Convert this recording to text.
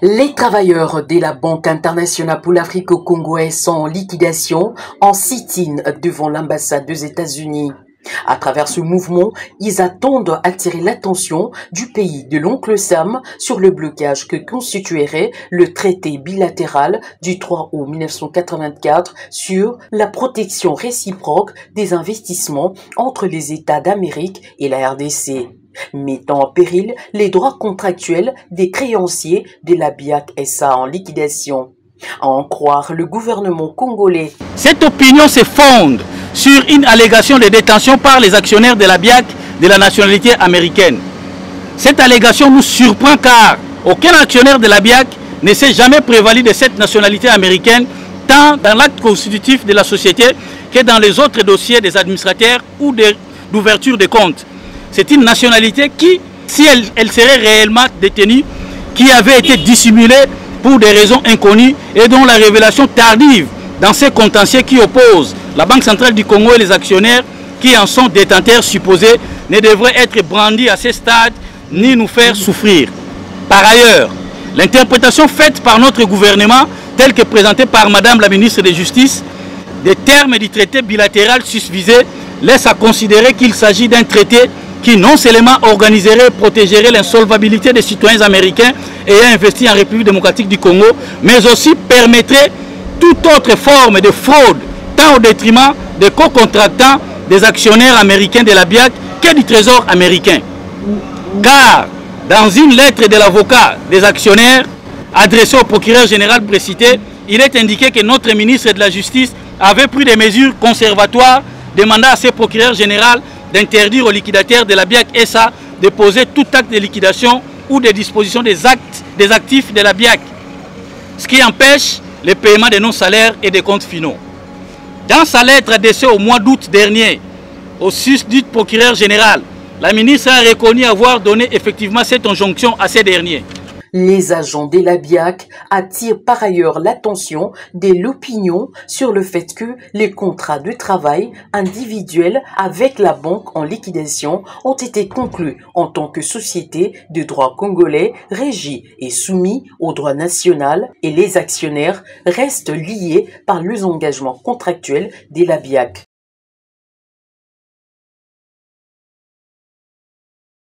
Les travailleurs de la Banque internationale pour l'Afrique au Congo sont en liquidation en sit-in devant l'ambassade des États-Unis. À travers ce mouvement, ils attendent attirer l'attention du pays de l'oncle Sam sur le blocage que constituerait le traité bilatéral du 3 août 1984 sur la protection réciproque des investissements entre les États d'Amérique et la RDC, mettant en péril les droits contractuels des créanciers de la BIAC SA en liquidation. À en croire le gouvernement congolais. Cette opinion se fonde sur une allégation de détention par les actionnaires de la BIAC de la nationalité américaine. Cette allégation nous surprend car aucun actionnaire de la BIAC ne s'est jamais prévalu de cette nationalité américaine, tant dans l'acte constitutif de la société que dans les autres dossiers des administrateurs ou d'ouverture de comptes. C'est une nationalité qui, si elle serait réellement détenue, qui avait été dissimulée pour des raisons inconnues et dont la révélation tardive dans ces contentieux qui opposent la Banque centrale du Congo et les actionnaires qui en sont détenteurs supposés ne devrait être brandie à ce stade ni nous faire souffrir. Par ailleurs, l'interprétation faite par notre gouvernement, telle que présentée par Madame la ministre de Justice, des termes du traité bilatéral susvisé laisse à considérer qu'il s'agit d'un traité qui non seulement organiserait et protégerait l'insolvabilité des citoyens américains ayant investi en République démocratique du Congo, mais aussi permettrait toute autre forme de fraude, tant au détriment des co-contractants des actionnaires américains de la BIAC que du Trésor américain. Car, dans une lettre de l'avocat des actionnaires adressée au procureur général précité, il est indiqué que notre ministre de la Justice avait pris des mesures conservatoires demandant à ce procureur général d'interdire aux liquidataires de la BIAC SA de poser tout acte de liquidation ou de disposition des actifs de la BIAC, ce qui empêche le paiement des non-salaires et des comptes finaux. Dans sa lettre adressée au mois d'août dernier au susdit procureur général, la ministre a reconnu avoir donné effectivement cette injonction à ces derniers. Les agents de la BIAC attirent par ailleurs l'attention de l'opinion sur le fait que les contrats de travail individuels avec la banque en liquidation ont été conclus en tant que société de droit congolais régie et soumis au droit national et les actionnaires restent liés par les engagements contractuels de la BIAC.